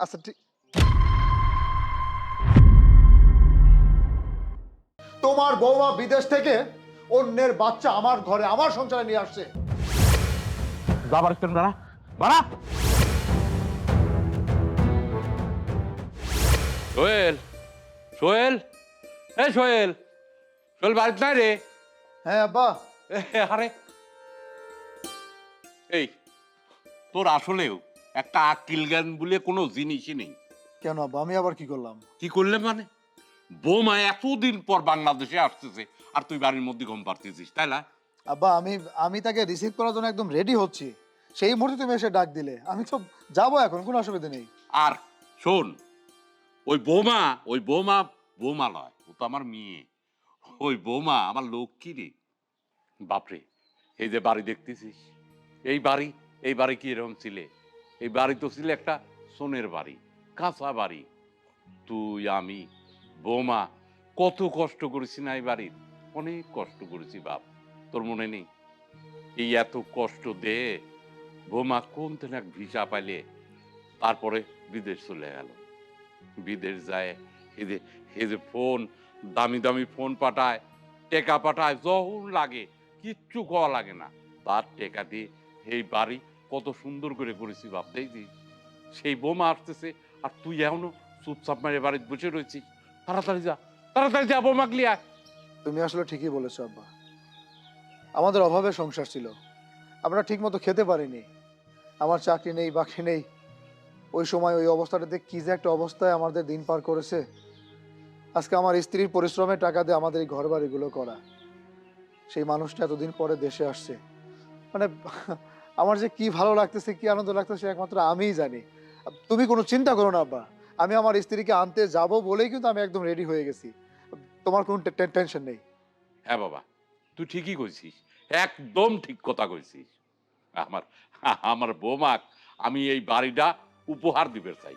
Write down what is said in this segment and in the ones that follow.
আচ্ছা ঠিক, তোমার বৌমা বিদেশ থেকে অন্যের বাচ্চা আমার ঘরে আমার সংসারে নিয়ে আসছে। যাবার কেন বাড়া বাড়া। সোহেল, সোহেল, এ সোহেল, সোহেল বাড়িতে নাই রে? হ্যাঁ আব্বা। আরে এই, তোর আসলেও একটা আকিল জ্ঞান বলে কোনো জিনিসই নেই। কেন আব্বা, আমি আবার কি করলাম? কি করলে মানে? বৌমা এতদিন পর বাংলাদেশে আসতেছে আর তুই বাড়ির মধ্যে ঘুম পাড়তেছিস, তাই না? আব্বা আমি আমি তাকে রিসিভ করার জন্য একদম রেডি হচ্ছি, সেই মুহূর্তে তুমি এসে ডাক দিলে, আমি তো যাবো এখন, কোনো অসুবিধা নেই। আর শোন, ওই বৌমা, ওই বৌমা বৌমা নয়, ও তো আমার মেয়ে। ওই বৌমা আমার লক্ষ্মী রে। বাপরে, এই যে বাড়ি দেখতেছিস, এই বাড়ি, এই বাড়ি কি এরকম ছিলে? এই বাড়ি তো ছিল একটা সোনের বাড়ি, কাঁচা বাড়ি। তুই, আমি, বৌমা কত কষ্ট করেছি না এই বাড়ির, অনেক কষ্ট করেছি বাপ, তোর মনে নেই? এই এত কষ্ট দে বৌমা কোন তেন এক ভিসা পাইলে তারপরে বিদেশ চলে গেল। বিদেশ যায়, এই যে ফোন, দামি দামি ফোন পাঠায়, টেকা পাঠায়, যখন লাগে কিচ্ছু খাওয়া লাগে না, তার টেকা দিয়ে এই বাড়ি কত সুন্দর করে করেছি বাপ, দেখছি। সেই বোমা আসতেছে আর তুই এখনো চুপচাপ মেরে বাড়িতে বসে রয়েছিস। তাড়াতাড়ি যা, তাড়াতাড়ি যা, বোমা গলিয়া। তুমি আসলে ঠিকই বলেছো আব্বা, আমাদের অভাবে সংসার ছিল, আমরা ঠিক মতো খেতে পারিনি, আমার চাকরি নেই বাকরি নেই, ওই সময় ওই অবস্থাটাতে কি যে একটা অবস্থায় আমাদের দিন পার করেছে। আজকে আমার স্ত্রীর পরিশ্রমের টাকা দিয়ে আমাদের এই ঘর বাড়িগুলো করা, সেই মানুষটা এতদিন পরে দেশে আসছে, মানে আমার যে কি ভালো লাগতেছে, কি আনন্দ লাগতেছে একমাত্র আমিই জানি। তুমি কোনো চিন্তা করো না আব্বা, আমি আমার স্ত্রীকে আনতে যাব বলেই কিন্তু আমি একদম রেডি হয়ে গেছি, তোমার কোনো টেনশন নেই। হ্যাঁ বাবা, তুই ঠিকই কইছিস, একদম ঠিক কথা কইছিস। আমার আমার বৌমাক আমি এই বাড়িটা উপহার দিবে চাই,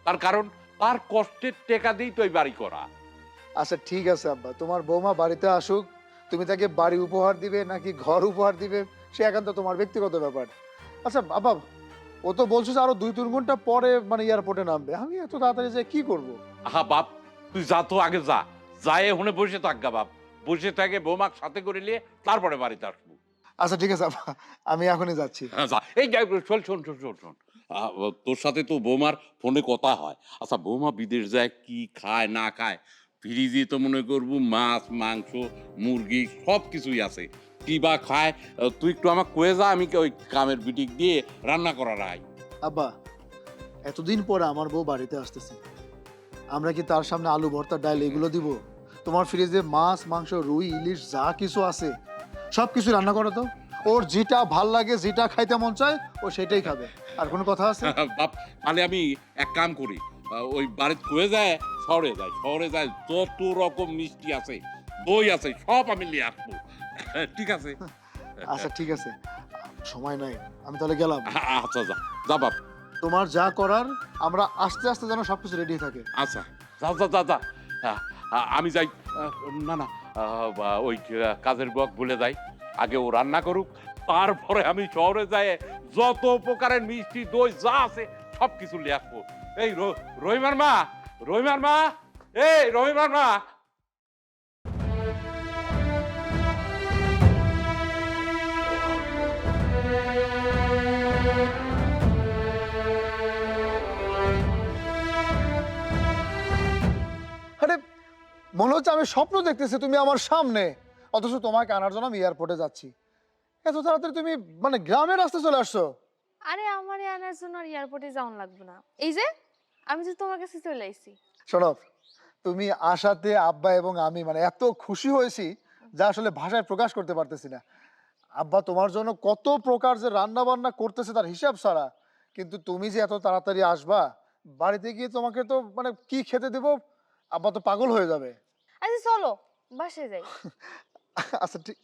তার কারণ তার কষ্টের টেকা দিয়েই তো এই বাড়ি করা। আচ্ছা ঠিক আছে আব্বা, তোমার বৌমা বাড়িতে আসুক, তুমি তাকে বাড়ি উপহার দিবে নাকি ঘর উপহার দিবে সে একান্ত তোমার ব্যক্তিগত ব্যাপার। আচ্ছা আব্বা, ও তো বলছো যে আরো 2-3 ঘন্টা পরে মানে এয়ারপোর্টে নামবে, আমি এত তাড়াতাড়ি যে কি করব? আহা বাপ, তুই যা তো আগে যা, যায় ওখানে বসে থাক গা বাপ, বসে থাকে বৌমাক সাথে করে নিয়ে তারপরে বাড়িতে আসবো। আচ্ছা ঠিক আছে আব্বা, আমি এখনই যাচ্ছি। হ্যাঁ যা, এই যাই, শোন শোন শোন শোন শোন, তোর সাথে তো বৌমার ফোনে কথা হয়। আচ্ছা বৌমা বিদেশ যায় কি খায় না খায়, ফ্রিজে তো মনে করবো মাছ মাংস মুরগি সব কিছুই আছে, কি বা খায়, তুই একটু আমাকে কয়ে যা, আমি ওই কামের বিটিক দিয়ে রান্না করা রাই। আব্বা, এতদিন পরে আমার বউ বাড়িতে আসতেছে, আমরা কি তার সামনে আলু ভর্তা ডাল এগুলো দিব? তোমার ফ্রিজে মাছ মাংস রুই ইলিশ যা কিছু আছে সব কিছু রান্না করো তো, ওর যেটা ভাল লাগে যেটা খাইতে মন চায় ও সেটাই খাবে, আর কোনো কথা আছে? বাপ, তাহলে আমি এক কাম করি, ওই বাড়িতে কয়ে যায় শহরে যায়, শহরে যায় যত রকম মিষ্টি আছে দই আছে সব আমি নিয়ে আসবো, ঠিক আছে? আচ্ছা ঠিক আছে, সময় নাই, আমি তাহলে গেলাম। আচ্ছা যা, যা বাপ। তোমার যা করার, আমরা আস্তে আস্তে যেন সবকিছু রেডি থাকে। আচ্ছা যা যা যা যা, আমি যাই। না না, ওই কাজের বক বলে যাই, আগে ও রান্না করুক, তারপরে আমি শহরে যাই যত প্রকারের মিষ্টি দই যা আছে সব কিছু নিয়ে আসবো। এই রহিমার মা, রহিমার মা, এই রহিমার মা। আরে মনে হচ্ছে আমি স্বপ্ন দেখতেছি তুমি আমার সামনে, অথচ তোমাকে আনার জন্য আমি এয়ারপোর্টে যাচ্ছি, এত তাড়াতাড়ি তুমি মানে গ্রামের রাস্তা চলে আসছো? আরে আমারে আনার জন্য আর এয়ারপোর্টে যাওয়ান লাগবে না, এই যে আমি যে তোমার কাছে চলে আইছি। শোনো, তুমি আসাতে আব্বা এবং আমি মানে এত খুশি হয়েছি যা আসলে ভাষায় প্রকাশ করতে পারতেছি না। আব্বা তোমার জন্য কত প্রকার যে রান্না বান্না করতেছে তার হিসাব ছাড়া, কিন্তু তুমি যে এত তাড়াতাড়ি আসবা, বাড়িতে গিয়ে তোমাকে তো মানে কি খেতে দেবো, আব্বা তো পাগল হয়ে যাবে। আচ্ছা চলো বাসে যাই। আচ্ছা ঠিক,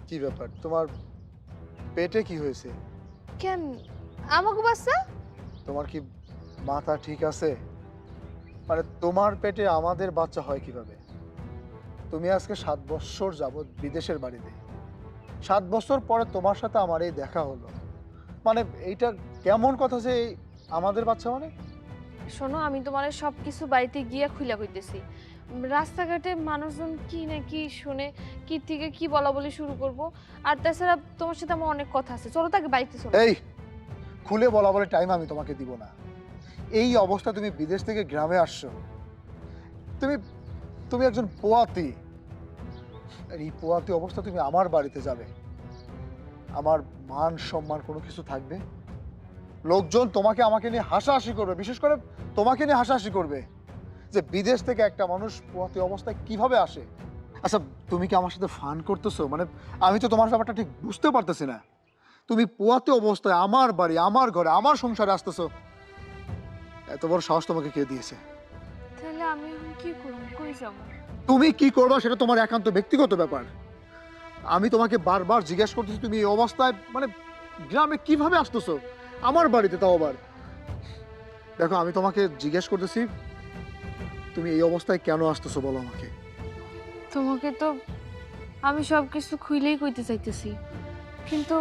কি ব্যাপার তোমার পেটে কি হয়েছে? কেন আমাকে বাচ্চা? তোমার কি মাথা ঠিক আছে? মানে তোমার পেটে আমাদের বাচ্চা হয় কিভাবে? তুমি আজকে 7 বৎসর যাবৎ বিদেশের বাড়িতে, 7 বছর পরে তোমার সাথে আমার এই দেখা হলো, মানে এইটা কেমন কথা যে আমাদের বাচ্চা মানে? শোনো, আমি তোমার সব কিছু বাড়িতে গিয়া খুইলা কইতেছি। রাস্তাঘাটে মানুষজন কি না কি শুনে কি থেকে কি বলা বলি শুরু করব। আর তাছাড়া তোমার সাথে আমার অনেক কথা আছে, চলো তাকে বাড়িতে চলো। এই খুলে বলা বলে টাইম আমি তোমাকে দিব না। এই অবস্থা, তুমি বিদেশ থেকে গ্রামে আসছো, তুমি তুমি একজন পোয়াতি, আর এই পোয়াতি অবস্থা তুমি আমার বাড়িতে যাবে, আমার মান সম্মান কোনো কিছু থাকবে? লোকজন তোমাকে আমাকে নিয়ে হাসাহাসি করবে, বিশেষ করে তোমাকে নিয়ে হাসাহাসি করবে যে বিদেশ থেকে একটা মানুষ পোয়াতি অবস্থায় কিভাবে আসে। আচ্ছা, তুমি কি আমার সাথে ফান করতেছো? মানে আমি তো তোমার ব্যাপারটা ঠিক বুঝতে পারতেছি না। তুমি পোয়াতি অবস্থায় আমার বাড়ি, আমার ঘরে, আমার সংসারে আসতেছো, এত বড় সাহস তোমাকে কে দিয়েছে? তাহলে আমি এখন কি করব, কই যাব? তুমি কি করবা সেটা তোমার একান্ত ব্যক্তিগত ব্যাপার। আমি তোমাকে বারবার জিজ্ঞেস করতেছি তুমি এই অবস্থায় মানে গ্রামে কিভাবে আসতেছো, আমার বাড়িতে তাও আবার। দেখো, আমি তোমাকে জিজ্ঞেস করতেছি তুমি এই অবস্থায় কেন আসতেছো, বলো আমাকে। তোমাকে তো আমি সব কিছু খুইলেই কইতে চাইতেছি, কিন্তু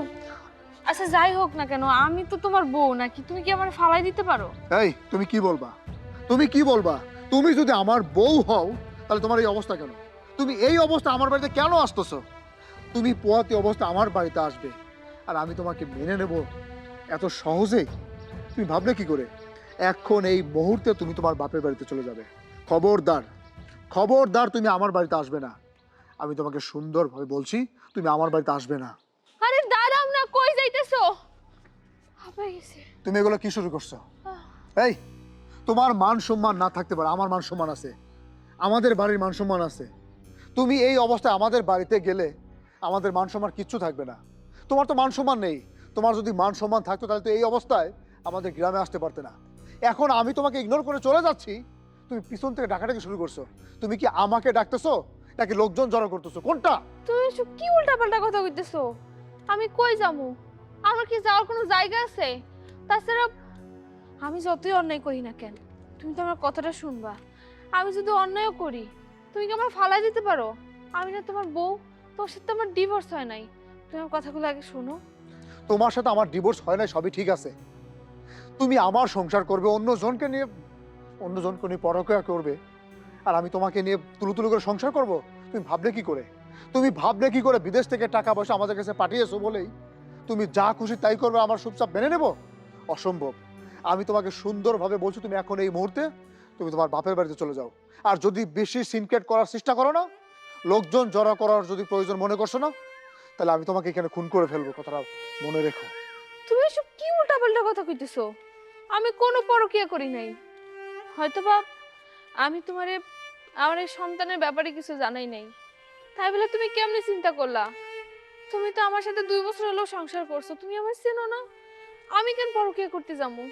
আচ্ছা যাই হোক না কেন, আমি তো তোমার বউ নাকি? তুমি কি আমার ফালাই দিতে পারো? এই তুমি কি বলবা, তুমি কি বলবা? তুমি যদি আমার বউ হও তাহলে তোমার এই অবস্থা কেন? তুমি এই অবস্থা আমার বাড়িতে কেন আসতেছো? তুমি পোয়াতি অবস্থা আমার বাড়িতে আসবে আর আমি তোমাকে মেনে নেব এত সহজে? তুমি ভাবলে কি করে? এখন এই মুহূর্তে তুমি তোমার বাপের বাড়িতে চলে যাবে। খবরদার, খবরদার, তুমি আমার বাড়িতে আসবে না। আমি তোমাকে সুন্দরভাবে বলছি, তুমি আমার বাড়িতে আসবে না। আরে দাঁড়াও না, কই যাইতেছো? হাঁপাই গেছে। তুমি এগুলো কি শুরু করছো? এই, তোমার মান সম্মান না থাকতে পারে, আমার মান সম্মান আছে, আমাদের বাড়ির মান সম্মান আছে। তুমি এই অবস্থায় আমাদের বাড়িতে গেলে আমাদের মান সম্মান কিচ্ছু থাকবে না। তোমার তো মান সম্মান নেই। তোমার যদি মান সম্মান থাকতো তাহলে তো এই অবস্থায় আমাদের গ্রামে আসতে পারতে না। এখন আমি তোমাকে ইগনোর করে চলে যাচ্ছি, তুমি পিছন থেকে ডাকাটাকি শুরু করছো। তুমি কি আমাকে ডাকতেছো নাকি লোকজন জড়ো করতেছো, কোনটা? তুমি এসব কি উল্টাপাল্টা কথা কইতেছো? আমি কই যামু? আমার কি যাওয়ার কোনো জায়গা আছে? তাছাড়া আমি যতই অন্যায় করি না কেন, তুমি তো আমার কথাটা শুনবা। আমি যদি অন্যায়ও করি, তুমি কি আমার ফালাই দিতে পারো? আমি না তোমার বউ, তোর সাথে আমার ডিভোর্স হয় নাই। তুমি আমার কথাগুলো আগে শোনো। তোমার সাথে আমার ডিভোর্স হয় না, সবই ঠিক আছে। তুমি আমার সংসার করবে, অন্যজনকে নিয়ে পরকীয়া করবে, আর আমি তোমাকে নিয়ে তুলুতুলু করে সংসার করব? তুমি ভাবলে কি করে? তুমি ভাবলে কি করে বিদেশ থেকে টাকা পয়সা আমাদের কাছে পাঠিয়েছো বলেই তুমি যা খুশি তাই করবে, আমার চুপচাপ মেনে নেব? অসম্ভব। আমি তোমাকে সুন্দরভাবে বলছি, তুমি এখন এই মুহূর্তে তুমি তোমার বাপের বাড়িতে চলে যাও। আর যদি বেশি সিনক্রেট করার চেষ্টা করো না, লোকজন জড়ো করার যদি প্রয়োজন মনে করছো না, তাহলে আমি তোমাকে এখানে খুন করে ফেলবো, কথাটা মনে রেখো। তুমি এসব কি উল্টাপাল্টা কথা কইতেছো? আমি কোনো পরকীয়া করি নাই। হয়তোবা আমি তোমারে আমার এই সন্তানের ব্যাপারে কিছু জানাই নাই, তাই বলে তুমি কেমনে চিন্তা করলা? তুমি তো আমার সাথে 2 বছর হলো সংসার করছো, তুমি আমার চেনো না। আমি কেন পরকীয়া করতে যাবো?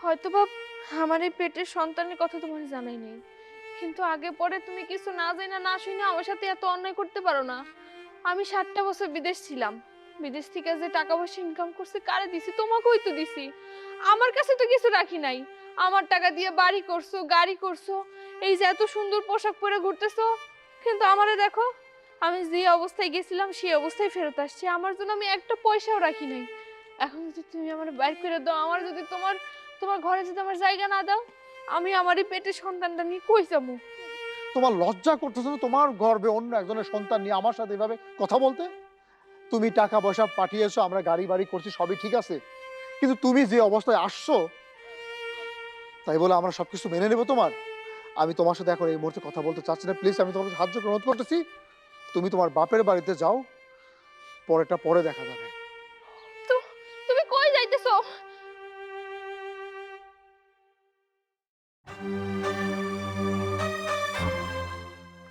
হয়তোবা আমার এই পেটের সন্তানের কথা তোমার জানাই নাই, কিন্তু আগে পরে তুমি কিছু না জানা না শুনে আমার সাথে এত অন্যায় করতে পারো না। আমি 7টা বছর বিদেশ ছিলাম, বিদেশ থেকে যে টাকা পয়সা ইনকাম করছি কারে দিছি? তোমাকেই তো দিছি। আমার কাছে তো কিছু রাখি নাই। আমার টাকা দিয়ে বাড়ি করছো, গাড়ি করছো, এই যে এত সুন্দর পোশাক পরে ঘুরতেছো, কিন্তু আমারে দেখো, আমি যে অবস্থায় গেছিলাম সেই অবস্থায় ফেরত আসছি। আমার জন্য আমি একটা পয়সাও রাখি নাই। এখন যদি তুমি আমার বাইর করে দাও, আমার যদি তোমার তোমার ঘরে যদি আমার জায়গা না দাও, আমি আমার এই পেটের সন্তানটা নিয়ে কই যাবো? তোমার লজ্জা করতেছে না তোমার গর্ভে অন্য একজনের সন্তান নিয়ে আমার সাথে এভাবে কথা বলতে? তুমি টাকা পয়সা পাঠিয়েছো, আমরা গাড়ি বাড়ি করছি, সবই ঠিক আছে, কিন্তু তুমি যে অবস্থায় আসছো তাই বলে আমরা সবকিছু মেনে নেবো তোমার? আমি তোমার সাথে এখন এই মুহূর্তে কথা বলতে চাচ্ছি না, প্লিজ। আমি তোমাকে সাহায্য অনুরোধ করতেছি, তুমি তোমার বাপের বাড়িতে যাও, পরেরটা পরে দেখা যাবে। তো তুমি কই যাইতেছো?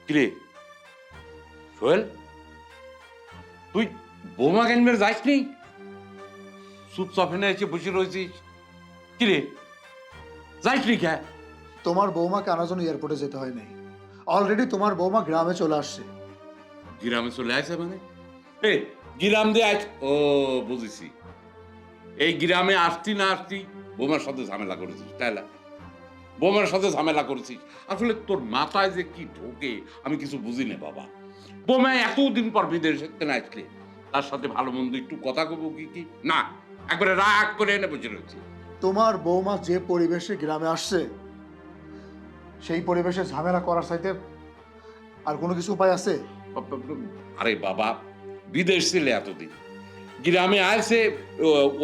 কিরে সোহেল, তুই বোমা কেনবে যাসনি? চুপচাপ এনে এসে বসে রয়েছিস, কিরে যাইসনি কে? তোমার বৌমাকে আনার জন্য এয়ারপোর্টে যেতে হয় নাই, অলরেডি তোমার বৌমা গ্রামে চলে আসছে। গ্রামে চলে আসে মানে? এ গ্রাম দিয়ে আস, ও বুঝেছি, এই গ্রামে আসতি না আসতি বোমার সাথে ঝামেলা করেছিস, তাই না? বোমার সাথে ঝামেলা করেছিস। আসলে তোর মাথায় যে কি ঢোকে আমি কিছু বুঝি না বাবা। বোমা এতদিন পর বিদেশ থেকে আসলে তার সাথে ভালো মন্দ একটু কথা কব কি না, একবারে রাগ করে এনে বসে রয়েছি। তোমার বৌমা যে পরিবেশে গ্রামে আসছে, সেই পরিবেশে ঝামেলা করার চাইতে আর কোনো কিছু উপায় আছে? আরে বাবা, বিদেশ ছিলে এতদিন, গ্রামে আসে,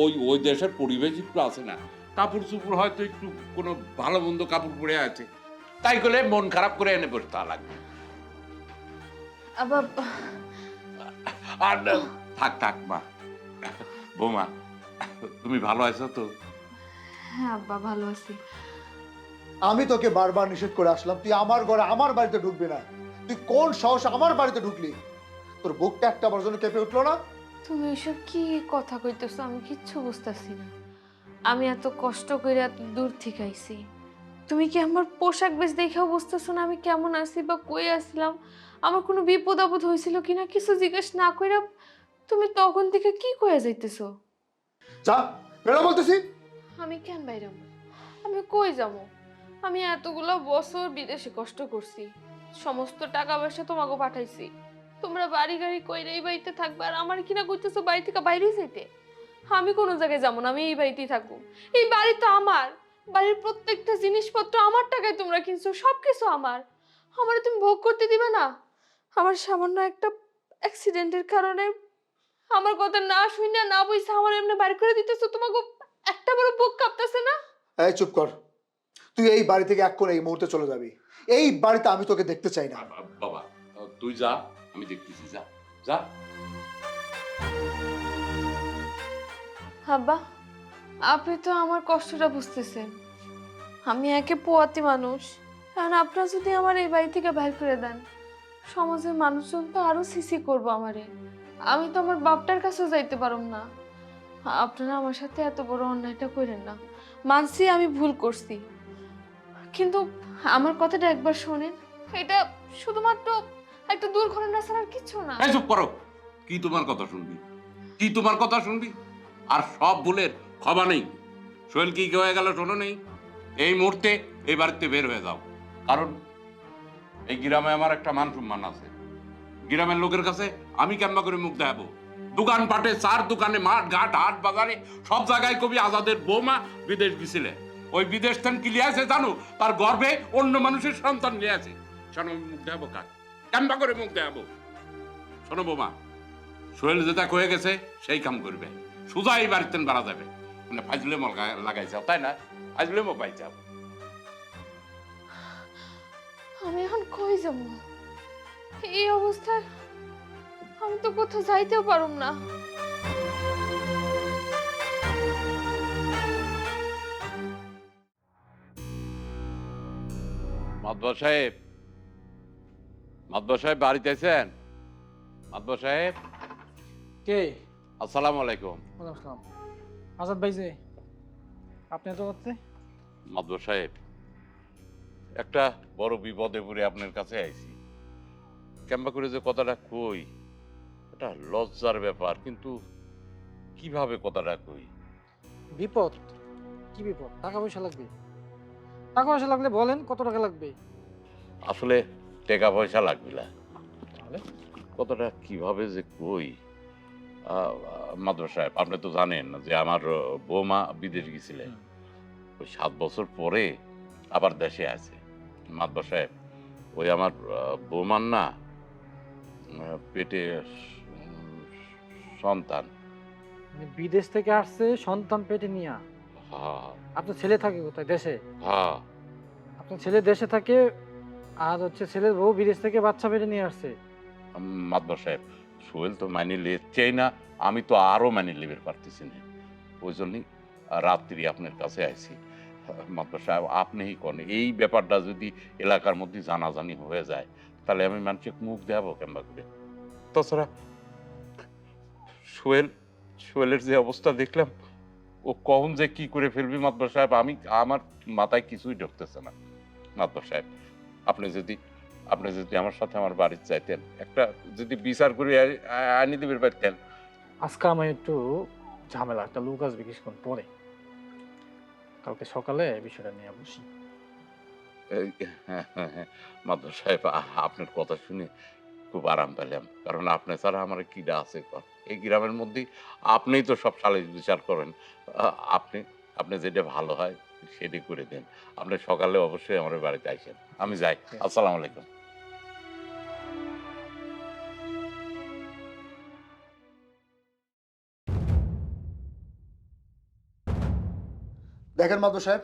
ওই ওই দেশের পরিবেশ একটু আছে না, কাপড় চুপড় হয়তো একটু কোনো ভালো মন্দ কাপড় পরে আছে, তাই করে মন খারাপ করে এনে বসে তা লাগবে। আবার আর থাক থাক মা, বৌমা তুমি ভালো আছো তো? হ্যাঁ আব্বা, ভালো আছি। আমি তোকে বারবার নিষেধ করে আসলাম, তুই আমার ঘরে আমার বাড়িতে ঢুকবি না। তুই কোন সাহসে আমার বাড়িতে ঢুকলি? তোর বুকটা একটা বার জন্য কেঁপে উঠলো না? তুমি এসব কি কথা কইতেছো? আমি কিচ্ছু বুঝতেছি না। আমি এত কষ্ট করে এত দূর থেকে আইছি, তুমি কি আমার পোশাক বেশ দেখাও বুঝতেছো না আমি কেমন আছি বা কই আসলাম, আমার কোনো বিপদ আপদ হয়েছিল কিনা কিছু জিজ্ঞেস না কইরা তুমি তখন থেকে কি কইয়া যাইতেছো? যা বেড়া বলতেছি। আমি কেন বাইরে যাবো? আমি কই যাবো? আমি এতগুলো বছর বিদেশে কষ্ট করছি, সমস্ত টাকা পয়সা তোমাকে পাঠাইছি, তোমরা বাড়ি গাড়ি কইরা এই বাড়িতে থাকবে, আর আমার কিনা কইতেছো বাড়ি থেকে বাইরে যাইতে? আমি কোনো জায়গায় যাবো না, আমি এই বাড়িতেই থাকবো। এই বাড়ি তো আমার, বাড়ির প্রত্যেকটা জিনিসপত্র আমার টাকায় তোমরা কিনছো, সবকিছু আমার। আমার তুমি ভোগ করতে দিবে না? আমার সামান্য একটা অ্যাক্সিডেন্টের কারণে আমার কথা না শুনে না বইসা আমার এমনি বাইর করে দিতেছো, তোমাকে একটা বড় বুক কাঁপতেছে না? এই চুপ কর, তুই এই বাড়ি থেকে এক্ষুনি এই মুহূর্তে চলে যাবি। এই বাড়িতে আমি তোকে দেখতে চাই না। বাবা তুই যা, আমি দেখতেছি, যা যা। আব্বা, আপনি তো আমার কষ্টটা বুঝতেছেন। আমি একে পোয়াতি মানুষ, কারণ আপনারা যদি আমার এই বাড়ি থেকে বাইর করে দেন, সমাজের মানুষজন তো আরো সিসি করবো আমারে। আমি তো আমার বাপটার কাছে যাইতে পারুম না। আপনারা আমার সাথে এত বড় অন্যায়টা করেন না। মানছি আমি ভুল করছি, কিন্তু আমার কথাটা একবার শোনেন। এটা শুধুমাত্র একটা দুর্ঘটনা ছাড়া আর কিছু না। এই চুপ করো, কি তোমার কথা শুনবি, কি তোমার কথা শুনবি? আর সব ভুলের ক্ষমা নেই। সোহেল কি হয়ে গেল শোনো নেই, এই মুহূর্তে এই বাড়িতে বের হয়ে যাও, কারণ এই গ্রামে আমার একটা মান সম্মান আছে। গ্রামের লোকের কাছে আমি কেমন করে মুখ দেখাবো? দোকান পাটে, চার দোকানে, মাঠ ঘাট হাট বাজারে সব জায়গায় কবি আজাদের বৌমা বিদেশ গেছিলে। ওই বিদেশ থেকে কি লিয়ে আছে জানো? তার গর্বে অন্য মানুষের সন্তান নিয়ে আছে। শোনো, আমি মুখ দেখাবো কাক, কেমন করে মুখ দেখাবো? শোনো বৌমা, সোহেল যেটা হয়ে গেছে সেই কাম করবে, সোজা এই বাড়িতে বাড়া যাবে। মানে ফাজলে মল লাগাই যাও, তাই না? ফাজলে মো পাই যাও। আমি এখন কই যাব? এই অবস্থায় আমি তো কোথাও যাইতেও পারুম না। মাতবর সাহেব, মাতবর সাহেব বাড়িতে আছেন? মাতবর সাহেব, কে? আসসালামু আলাইকুম। ওয়ালাইকুম আসসালাম। আজাদ ভাই যে, আপনি এত করতে? মাতবর সাহেব, একটা বড় বিপদে পড়ে আপনার কাছে আইছি। কেমবা করে যে কথাটা কই, এটা লজ্জার ব্যাপার, কিন্তু কিভাবে কথাটা কই? বিপদ? কি বিপদ? টাকা পয়সা লাগবে? টাকা পয়সা লাগলে বলেন, কত টাকা লাগবে? আসলে টাকা পয়সা লাগবে না, তাহলে কথাটা কিভাবে যে কই। মাতবর সাহেব, আপনি তো জানেন যে আমার বৌমা বিদেশ গেছিলেন, ওই 7 বছর পরে আবার দেশে আছে। মাতবর সাহেব, ওই আমার বৌমার না পেটে সন্তান। মানে বিদেশ থেকে আসছে সন্তান পেটে নিয়ে? হ্যাঁ আপনার ছেলে থাকে কোথায়? দেশে? হ্যাঁ। আপনার ছেলে দেশে থাকে, আর হচ্ছে ছেলের বউ বিদেশ থেকে বাচ্চা পেটে নিয়ে আসছে? মাতবর সাহেব, সোহেল তো মাইনে লিখছেই না, আমি তো আরো মাইনে লিবের পারতেছি না, ওই জন্যই রাত্রি আপনার কাছে আইছি। মাতবর সাহেব, আপনিই কোন এই ব্যাপারটা যদি এলাকার মধ্যে জানাজানি হয়ে যায়, তাহলে আমি মানুষকে মুখ দেখাবো কেমবা করে? তাছাড়া সোহেল, সোহেলের যে অবস্থা দেখলাম, ও কখন যে কি করে ফেলবি মাতবর সাহেব, আমি আমার মাথায় কিছুই ঢুকতেছে না। মাতবর সাহেব, আপনি যদি আমার সাথে আমার বাড়িতে যাইতেন, একটা যদি বিচার করে আনি দিবেন পারতেন। আজকে আমার একটু ঝামেলা, একটা লোক আসবে কিছুক্ষণ পরে, কালকে সকালে এই বিষয়টা নিয়ে বসি। হ্যাঁ হ্যাঁ হ্যাঁ, মাতবর সাহেব, আপনার কথা শুনে খুব আরাম পেলাম, কারণ আপনি ছাড়া আমার কিডা আছে কর। এই গ্রামের মধ্যে আপনিই তো সব সালিশ বিচার করেন। আপনি আপনি যেটা ভালো হয় সেটা করে দেন। আপনি সকালে অবশ্যই আমার বাড়িতে আসেন। আমি যাই। আসসালামু আলাইকুম। দেখেন মাদু সাহেব,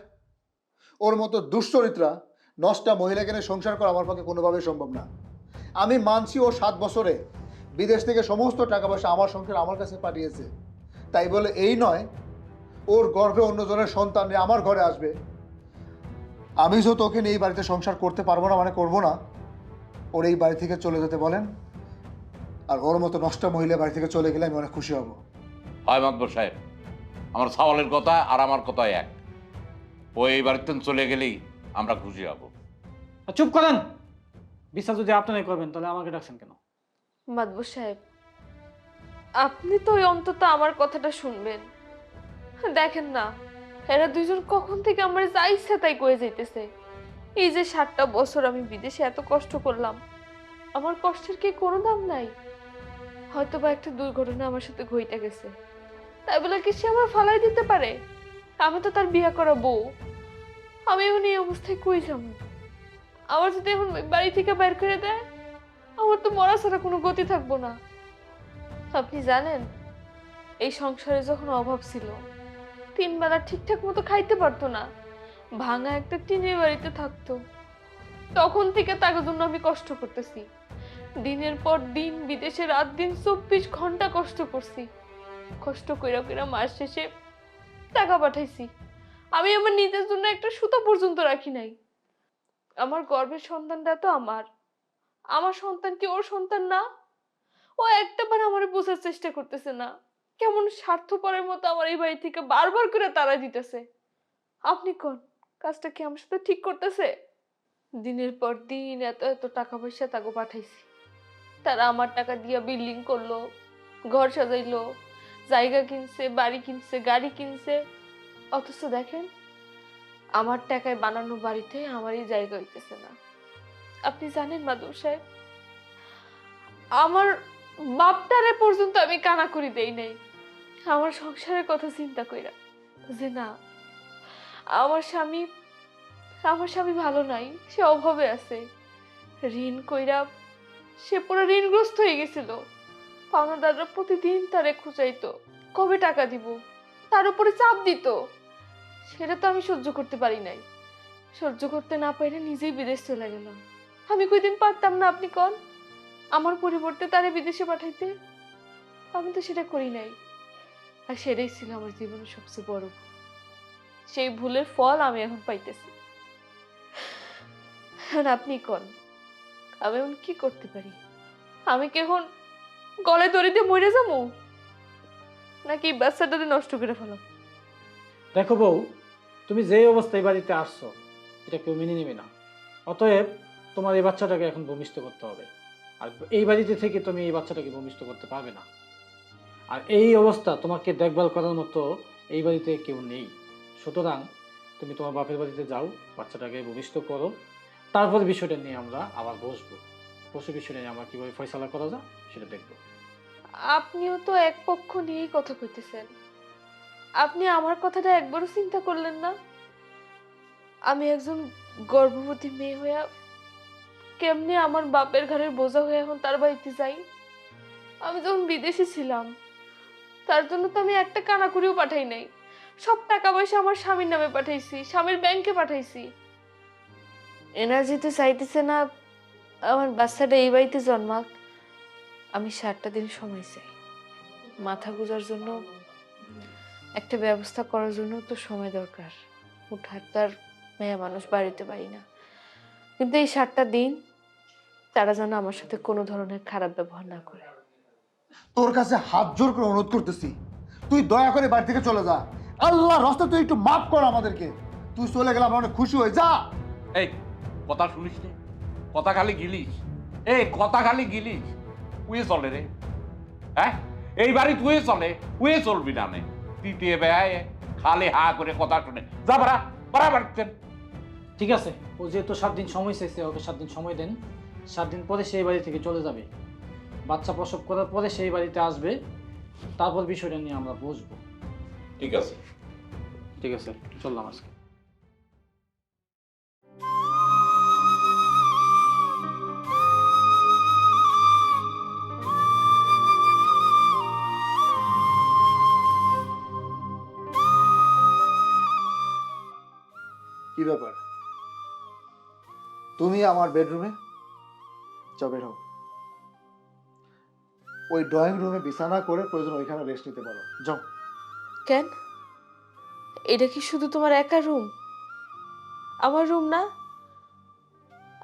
ওর মতো দুশ্চরিত্রা নষ্টা মহিলাকে নিয়ে সংসার করা আমার পক্ষে কোনোভাবেই সম্ভব না। আমি মানছি ও 7 বছরে বিদেশ থেকে সমস্ত টাকা পয়সা আমার সংসার আমার কাছে পাঠিয়েছে, তাই বলে এই নয় ওর গর্ভে অন্যজনের সন্তান নিয়ে আমার ঘরে আসবে। আমি যে তোকে নিয়ে এই বাড়িতে সংসার করতে পারবো না মানে করবো না। ওর এই বাড়ি থেকে চলে যেতে বলেন, আর ওর মতো নষ্ট মহিলা বাড়ি থেকে চলে গেলে আমি অনেক খুশি হব। হয় মাতবর সাহেব, আমার সওয়ালের কথা আর আমার কথা এক। ও এই বাড়িতে চলে গেলেই আমরা খুশি হব। আর চুপ করেন। বিচার যদি আপনারাই করবেন তাহলে আমাকে ডাকছেন কেন? মাদবর সাহেব, আপনি তো ওই অন্তত আমার কথাটা শুনবেন। দেখেন না, এরা দুইজন কখন থেকে আমার যা ইচ্ছা তাই কয়ে যাইতেছে। এই যে 7টা বছর আমি বিদেশে এত কষ্ট করলাম, আমার কষ্টের কি কোনো দাম নাই? হয়তো বা একটা দুর্ঘটনা আমার সাথে ঘটে গেছে, তাই বলে কি সে আমার ফালাই দিতে পারে? আমি তো তার বিয়ে করা বউ। আমি এখন এই অবস্থায় কই যাবো? আমার যদি এখন বাড়ি থেকে বের করে দেয়, আমার তো মরা ছাড়া কোনো গতি থাকবো না। আপনি জানেন, এই সংসারে যখন অভাব ছিল, 3 বেলা ঠিকঠাক মতো খাইতে পারতো না, ভাঙা একটা টিনের বাড়িতে থাকতো, তখন থেকে তার জন্য আমি কষ্ট করতেছি। দিনের পর দিন বিদেশে রাত দিন 24 ঘন্টা কষ্ট করছি। কষ্ট কইরা কইরা মাস শেষে টাকা পাঠাইছি। আমি আমার নিজের জন্য একটা সুতো পর্যন্ত রাখি নাই। আমার গর্ভের সন্তানটা তো আমার। আমার সন্তান কি ওর সন্তান না? ও একটাবার আমারে বোঝার চেষ্টা করতেছে না। কেমন স্বার্থপরের মতো আমার এই বাড়ি থেকে বারবার করে তাড়া দিতেছে। আপনি কোন কাজটা কি আমার সাথে ঠিক করতেছে? দিনের পর দিন এত এত টাকা পয়সা তাকে পাঠাইছি। তারা আমার টাকা দিয়া বিল্ডিং করলো, ঘর সাজাইলো, জায়গা কিনছে, বাড়ি কিনছে, গাড়ি কিনছে। অথচ দেখেন, আমার টাকায় বানানো বাড়িতে আমারই জায়গা হইতেছে না। আপনি জানেন মাদুর সাহেব, আমার বাপটারে পর্যন্ত আমি কানা করি দেই নাই আমার সংসারের কথা চিন্তা কইরা, যে না, আমার স্বামী আমার স্বামী ভালো নাই, সে অভাবে আছে। ঋণ কইরা সে পুরো ঋণগ্রস্ত হয়ে গেছিল। পাওনাদাররা প্রতিদিন তারে খুঁজাইতো, কবে টাকা দিব, তার উপরে চাপ দিত। সেটা তো আমি সহ্য করতে পারি নাই। সহ্য করতে না পারে নিজেই বিদেশ চলে গেলাম। আমি কয়দিন পারতাম না আপনি কোন আমার পরিবর্তে তারে বিদেশে পাঠাইতে? আমি তো সেটা করি নাই। আর সেটাই ছিল আমার জীবনের সবচেয়ে বড় ভুল। সেই ভুলের ফল আমি এখন পাইতেছি। আর আপনি কোন আমি এখন কি করতে পারি? আমি কি এখন গলায় দড়ি দিয়ে মরে যাবো, নাকি বাচ্চাটা নষ্ট করে ফেলাম? দেখো বউ, তুমি যে অবস্থায় বাড়িতে আসছো এটা কেউ মেনে নেবে না। অতএব তোমার এই বাচ্চাটাকে এখন ভূমিষ্ঠ করতে হবে। আর এই বাড়িতে থেকে তুমি এই বাচ্চাটাকে ভূমিষ্ঠ করতে পারবে না। আর এই অবস্থা তোমাকে দেখভাল করার মতো এই বাড়িতে কেউ নেই। সুতরাং তুমি তোমার বাপের বাড়িতে যাও, বাচ্চাটাকে ভূমিষ্ঠ করো, তারপর বিষয়টা নিয়ে আমরা আবার বসবো। বসে বিষয়টা নিয়ে আমরা কিভাবে ফয়সালা করা যায় সেটা দেখবো। আপনিও তো এক পক্ষ নিয়েই কথা কইতেছেন। আপনি আমার কথাটা একবারও চিন্তা করলেন না? আমি একজন গর্ভবতী মেয়ে হইয়া কেমনে আমার বাপের ঘরের বোঝা হয়ে এখন তার বাড়িতে যাই? আমি যখন বিদেশে ছিলাম, তার জন্য তো আমি একটা কানা করেও পাঠাই নাই। সব টাকা পয়সা আমার স্বামীর নামে পাঠাইছি, স্বামীর ব্যাংকে পাঠাইছি। এনার্জি তো চাইতেছে না আমার বাচ্চাটা এই বাড়িতে জন্মাক। আমি 7টা দিন সময় চাই মাথা গোজার জন্য, একটা ব্যবস্থা করার জন্য তো সময় দরকার। হুটহাট তার মেয়ে মানুষ বাড়িতে পারি না। কিন্তু এই 7টা দিন তারা যেন আমার সাথে কোনো ধরনের খারাপ ব্যবহার না করে। তোর কাছে হাত জোর করে অনুরোধ করতেছি, তুই দয়া করে বাড়ি থেকে চলে যা। আল্লাহর রাস্তায় তুই একটু মাফ কর আমাদেরকে। তুই চলে গেলে আমরা অনেক খুশি হয়ে যা। এই কথা শুনিস নি? কথা খালি গিলিস। এই কথা খালি গিলিস। উয়ে চলে রে, হ্যাঁ? এই বাড়ি তুই চলে, উয়ে চলবি না নে। তৃতীয় বেয়ায় খালি হা করে কথা শুনে যা বাড়া বাড়া বাড়ছেন। ঠিক আছে, ও যেহেতু 7 দিন সময় চাইছে, ওকে 7 দিন সময় দেন। 7 দিন পরে সেই বাড়ি থেকে চলে যাবে, বাচ্চা প্রসব করার পরে সেই বাড়িতে আসবে, তারপর বিষয়টা নিয়ে আমরা বুঝবো। ঠিক আছে। ঠিক আছে, চললাম আজকে। কি ব্যাপার? তুমি আমার বেডরুমে যাও, বের হও। ওই ড্রয়িং রুমে বিছানা করে প্রয়োজন ওইখানে রেস্ট নিতে পারো, যাও। কেন? এটা কি শুধু তোমার একার রুম? আমার রুম না?